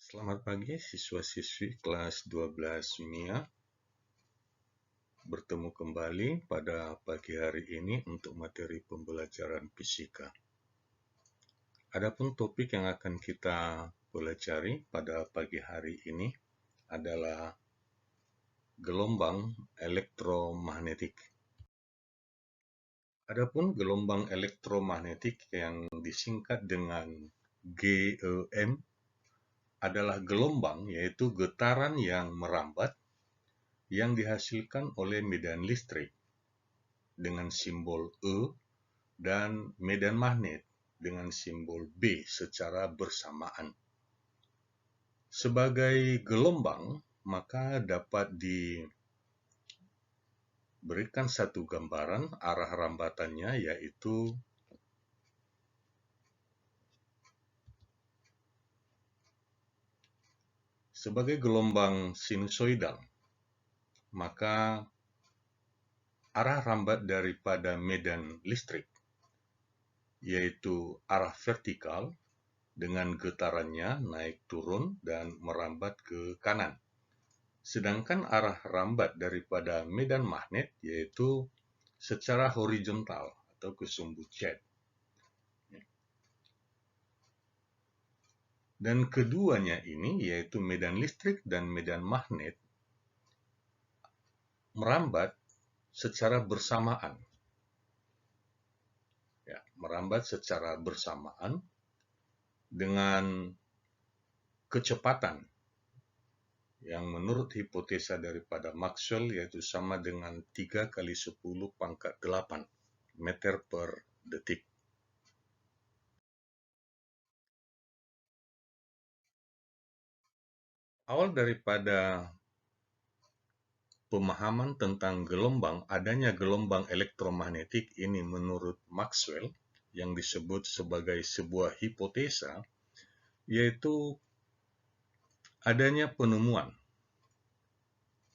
Selamat pagi siswa-siswi kelas 12 MIA. Bertemu kembali pada pagi hari ini untuk materi pembelajaran fisika. Adapun topik yang akan kita pelajari pada pagi hari ini adalah gelombang elektromagnetik. Adapun gelombang elektromagnetik yang disingkat dengan GEM adalah gelombang, yaitu getaran yang merambat yang dihasilkan oleh medan listrik dengan simbol E dan medan magnet dengan simbol B secara bersamaan. Sebagai gelombang, maka dapat diberikan satu gambaran arah rambatannya, yaitu sebagai gelombang sinusoidal. Maka arah rambat daripada medan listrik, yaitu arah vertikal dengan getarannya naik turun dan merambat ke kanan. Sedangkan arah rambat daripada medan magnet yaitu secara horizontal atau ke sumbu jet. Dan keduanya ini, yaitu medan listrik dan medan magnet, merambat secara bersamaan. Merambat secara bersamaan dengan kecepatan yang menurut hipotesa daripada Maxwell yaitu sama dengan 3 kali 10 pangkat 8 meter per detik. Awal daripada pemahaman tentang adanya gelombang elektromagnetik ini menurut Maxwell yang disebut sebagai sebuah hipotesa, yaitu adanya penemuan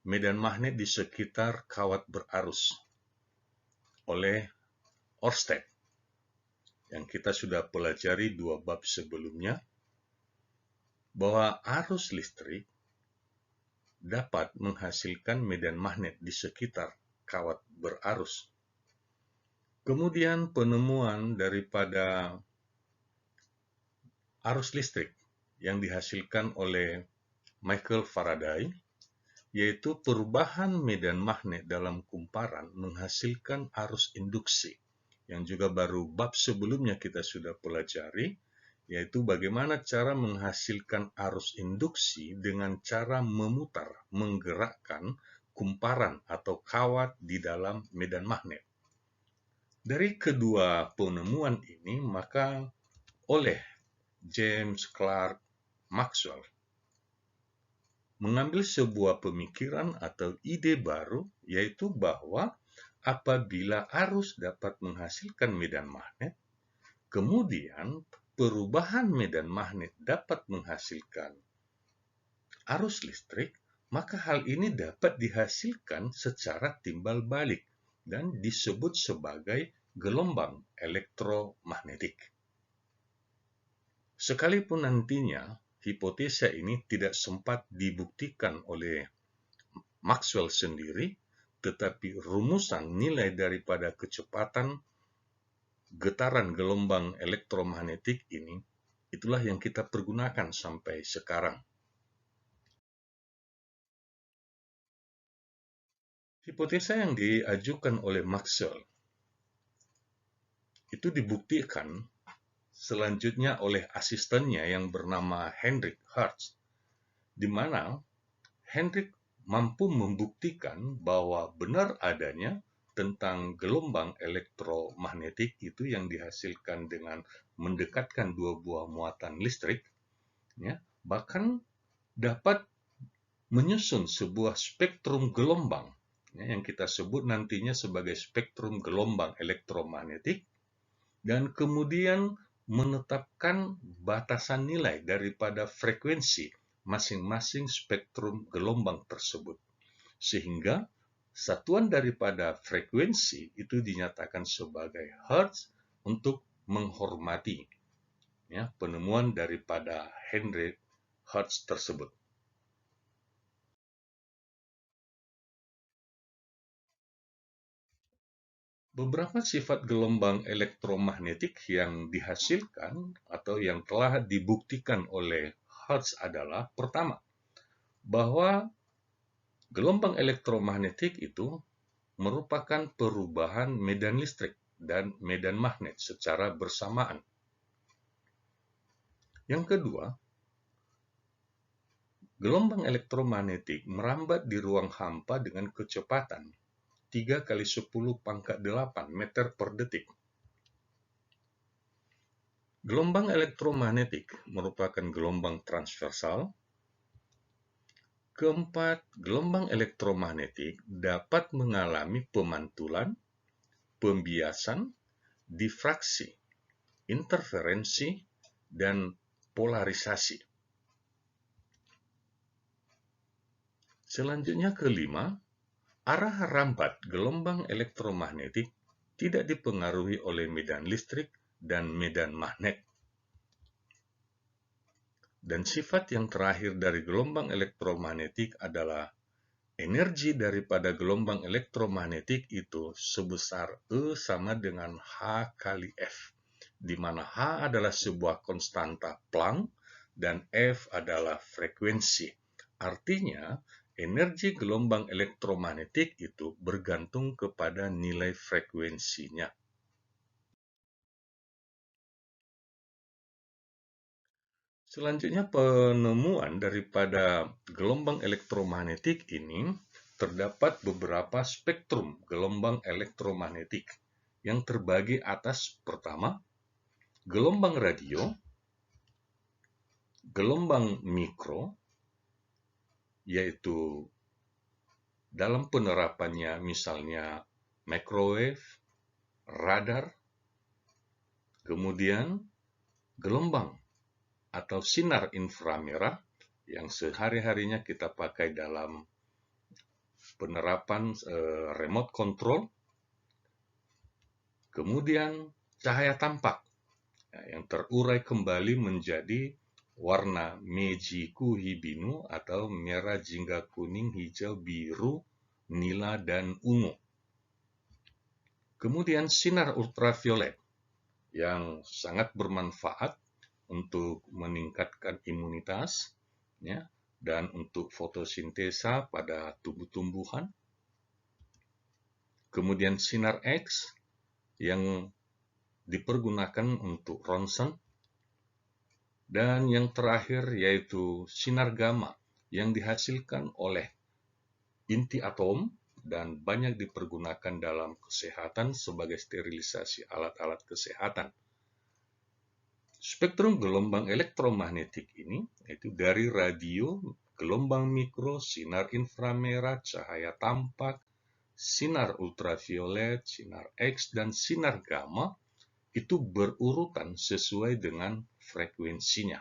medan magnet di sekitar kawat berarus oleh Ørsted, yang kita sudah pelajari 2 bab sebelumnya, bahwa arus listrik dapat menghasilkan medan magnet di sekitar kawat berarus. Kemudian penemuan daripada arus listrik yang dihasilkan oleh Michael Faraday, yaitu perubahan medan magnet dalam kumparan menghasilkan arus induksi, yang juga baru bab sebelumnya kita sudah pelajari, yaitu bagaimana cara menghasilkan arus induksi dengan cara menggerakkan kumparan atau kawat di dalam medan magnet. Dari kedua penemuan ini, maka oleh James Clerk Maxwell mengambil sebuah pemikiran atau ide baru, yaitu bahwa apabila arus dapat menghasilkan medan magnet, kemudian perubahan medan magnet dapat menghasilkan arus listrik, maka hal ini dapat dihasilkan secara timbal balik dan disebut sebagai gelombang elektromagnetik. Sekalipun nantinya hipotesa ini tidak sempat dibuktikan oleh Maxwell sendiri, tetapi rumusan nilai daripada kecepatan getaran gelombang elektromagnetik ini, itulah yang kita pergunakan sampai sekarang. Hipotesa yang diajukan oleh Maxwell itu dibuktikan selanjutnya oleh asistennya yang bernama Hendrik Hertz, di mana Hendrik mampu membuktikan bahwa benar adanya tentang gelombang elektromagnetik itu yang dihasilkan dengan mendekatkan 2 buah muatan listrik, bahkan dapat menyusun sebuah spektrum gelombang yang kita sebut nantinya sebagai spektrum gelombang elektromagnetik, dan kemudian menetapkan batasan nilai daripada frekuensi masing-masing spektrum gelombang tersebut, sehingga satuan daripada frekuensi itu dinyatakan sebagai Hertz untuk menghormati penemuan daripada Hendrik hertz tersebut. Beberapa sifat gelombang elektromagnetik yang dihasilkan atau yang telah dibuktikan oleh Hertz adalah, pertama, bahwa gelombang elektromagnetik itu merupakan perubahan medan listrik dan medan magnet secara bersamaan. Yang kedua, gelombang elektromagnetik merambat di ruang hampa dengan kecepatan 3 kali 10⁸ meter per detik. Gelombang elektromagnetik merupakan gelombang transversal. Keempat, gelombang elektromagnetik dapat mengalami pemantulan, pembiasan, difraksi, interferensi, dan polarisasi. Selanjutnya kelima, arah rambat gelombang elektromagnetik tidak dipengaruhi oleh medan listrik dan medan magnet. Dan sifat yang terakhir dari gelombang elektromagnetik adalah energi daripada gelombang elektromagnetik itu sebesar E sama dengan H kali F, di mana H adalah sebuah konstanta Planck dan F adalah frekuensi. Artinya, energi gelombang elektromagnetik itu bergantung kepada nilai frekuensinya. Selanjutnya, penemuan daripada gelombang elektromagnetik ini terdapat beberapa spektrum gelombang elektromagnetik yang terbagi atas, pertama, gelombang radio, gelombang mikro, yaitu dalam penerapannya misalnya microwave, radar, kemudian gelombang atau sinar inframerah yang sehari-harinya kita pakai dalam penerapan remote control, kemudian cahaya tampak yang terurai kembali menjadi warna meiji-ku hibinu atau merah, jingga, kuning, hijau, biru, nila, dan ungu. Kemudian sinar ultraviolet yang sangat bermanfaat untuk meningkatkan imunitas, ya, dan untuk fotosintesa pada tumbuh-tumbuhan. Kemudian sinar X yang dipergunakan untuk ronsen. Dan yang terakhir yaitu sinar gamma yang dihasilkan oleh inti atom dan banyak dipergunakan dalam kesehatan sebagai sterilisasi alat-alat kesehatan. Spektrum gelombang elektromagnetik ini yaitu dari radio, gelombang mikro, sinar inframerah, cahaya tampak, sinar ultraviolet, sinar X, dan sinar gamma itu berurutan sesuai dengan frekuensinya.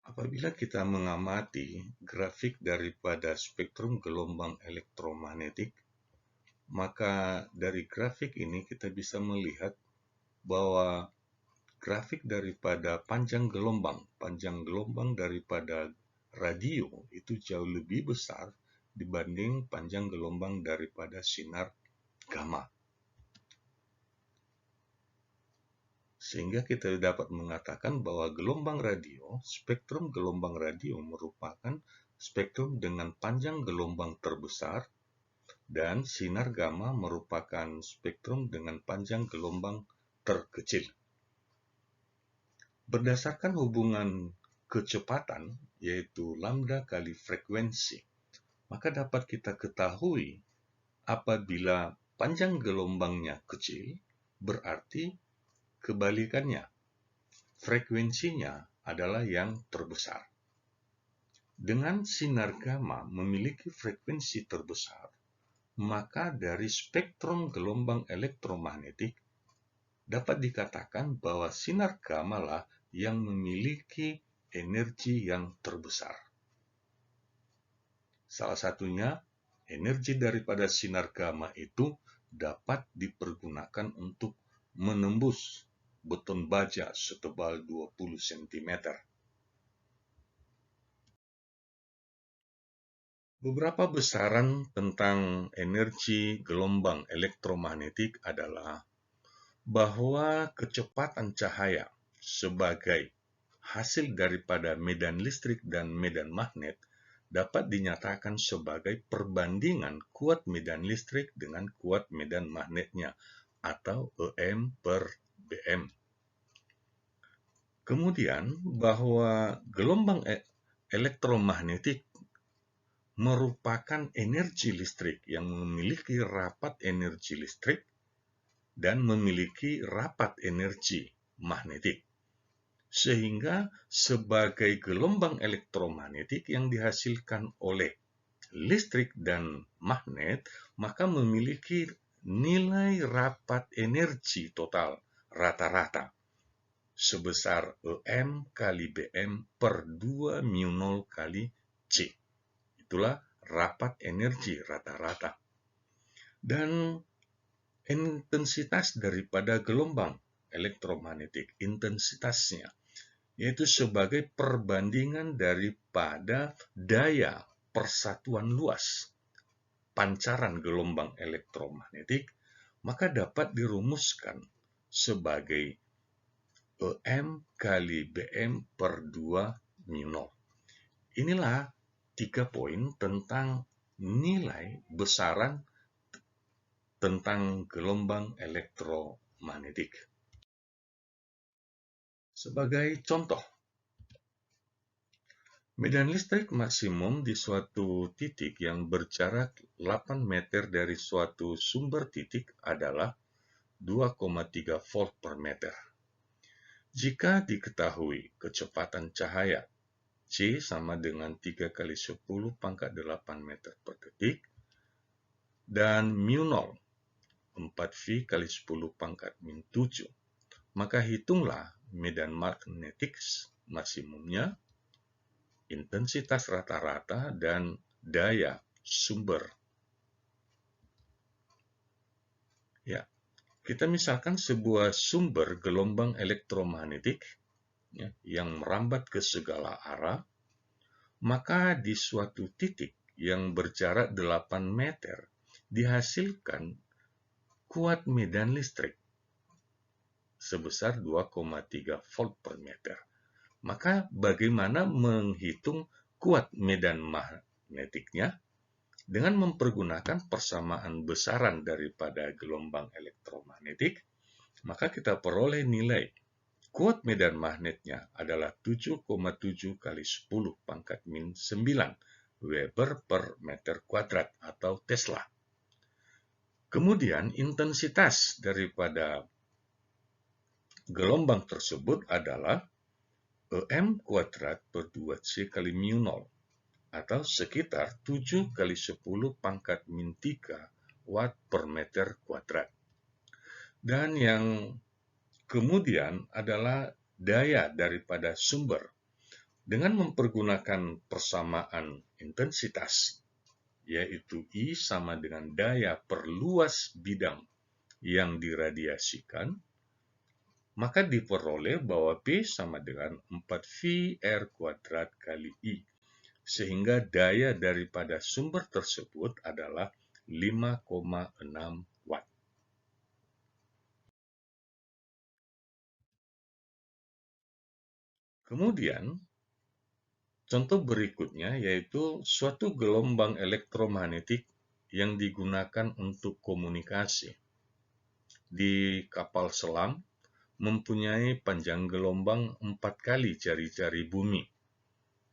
Apabila kita mengamati grafik daripada spektrum gelombang elektromagnetik, maka dari grafik ini kita bisa melihat bahwa grafik daripada panjang gelombang daripada radio itu jauh lebih besar dibanding panjang gelombang daripada sinar gamma. Sehingga kita dapat mengatakan bahwa spektrum gelombang radio merupakan spektrum dengan panjang gelombang terbesar, dan sinar gamma merupakan spektrum dengan panjang gelombang terkecil. Berdasarkan hubungan kecepatan, yaitu lambda kali frekuensi, maka dapat kita ketahui apabila panjang gelombangnya kecil, berarti kebalikannya, frekuensinya adalah yang terbesar. Dengan sinar gamma memiliki frekuensi terbesar, maka dari spektrum gelombang elektromagnetik dapat dikatakan bahwa sinar gamma lah yang memiliki energi yang terbesar. Salah satunya, energi daripada sinar gamma itu dapat dipergunakan untuk menembus beton baja setebal 20 cm. Beberapa besaran tentang energi gelombang elektromagnetik adalah bahwa kecepatan cahaya sebagai hasil daripada medan listrik dan medan magnet dapat dinyatakan sebagai perbandingan kuat medan listrik dengan kuat medan magnetnya, atau EM per BM. Kemudian, bahwa gelombang elektromagnetik merupakan energi listrik yang memiliki rapat energi listrik dan memiliki rapat energi magnetik. Sehingga sebagai gelombang elektromagnetik yang dihasilkan oleh listrik dan magnet, maka memiliki nilai rapat energi total rata-rata sebesar EM kali BM per 2 mu 0 kali C. Itulah rapat energi rata-rata. Dan intensitas daripada gelombang elektromagnetik, intensitasnya, yaitu sebagai perbandingan daripada daya persatuan luas pancaran gelombang elektromagnetik, maka dapat dirumuskan sebagai EM kali BM per 2 mu 0. Inilah 3 poin tentang nilai besaran tentang gelombang elektromagnetik. Sebagai contoh, medan listrik maksimum di suatu titik yang berjarak 8 meter dari suatu sumber titik adalah 2,3 volt per meter. Jika diketahui kecepatan cahaya C sama dengan 3 kali 10 pangkat 8 meter per detik, dan mu 0 4V kali 10 pangkat min 7, maka hitunglah medan magnetik maksimumnya, intensitas rata-rata, dan daya sumber. Ya, kita misalkan sebuah sumber gelombang elektromagnetik yang merambat ke segala arah, maka di suatu titik yang berjarak 8 meter dihasilkan kuat medan listrik sebesar 2,3 volt per meter. Maka bagaimana menghitung kuat medan magnetiknya? Dengan mempergunakan persamaan besaran daripada gelombang elektromagnetik, maka kita peroleh nilai kuat medan magnetnya adalah 7,7 kali 10 pangkat min 9 Weber per meter kuadrat atau Tesla. Kemudian intensitas daripada gelombang tersebut adalah EM kuadrat per 2C kali mu 0 atau sekitar 7 kali 10 pangkat min 3 watt per meter kuadrat. Dan yang kemudian adalah daya daripada sumber. Dengan mempergunakan persamaan intensitas, yaitu I sama dengan daya per luas bidang yang diradiasikan, maka diperoleh bahwa P sama dengan 4VR kuadrat kali I, sehingga daya daripada sumber tersebut adalah 5,6 watt. Kemudian, contoh berikutnya yaitu suatu gelombang elektromagnetik yang digunakan untuk komunikasi. Di kapal selam mempunyai panjang gelombang 4 kali jari-jari bumi,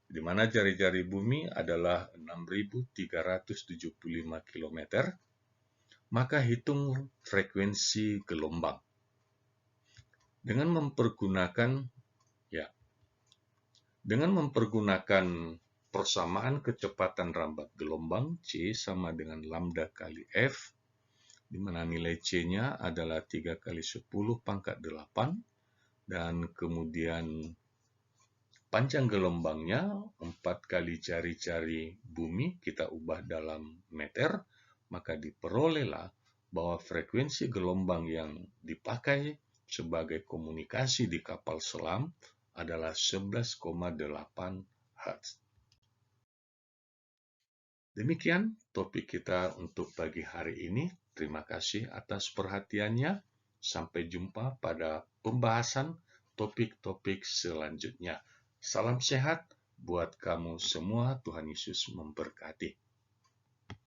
di mana jari-jari bumi adalah 6.375 km, maka hitung frekuensi gelombang. Dengan mempergunakan persamaan kecepatan rambat gelombang C sama dengan lambda kali F, di mana nilai C-nya adalah 3 kali 10 pangkat 8, dan kemudian panjang gelombangnya 4 kali jari-jari bumi, kita ubah dalam meter, maka diperolehlah bahwa frekuensi gelombang yang dipakai sebagai komunikasi di kapal selam adalah 11,8 Hz. Demikian topik kita untuk pagi hari ini. Terima kasih atas perhatiannya. Sampai jumpa pada pembahasan topik-topik selanjutnya. Salam sehat buat kamu semua. Tuhan Yesus memberkati.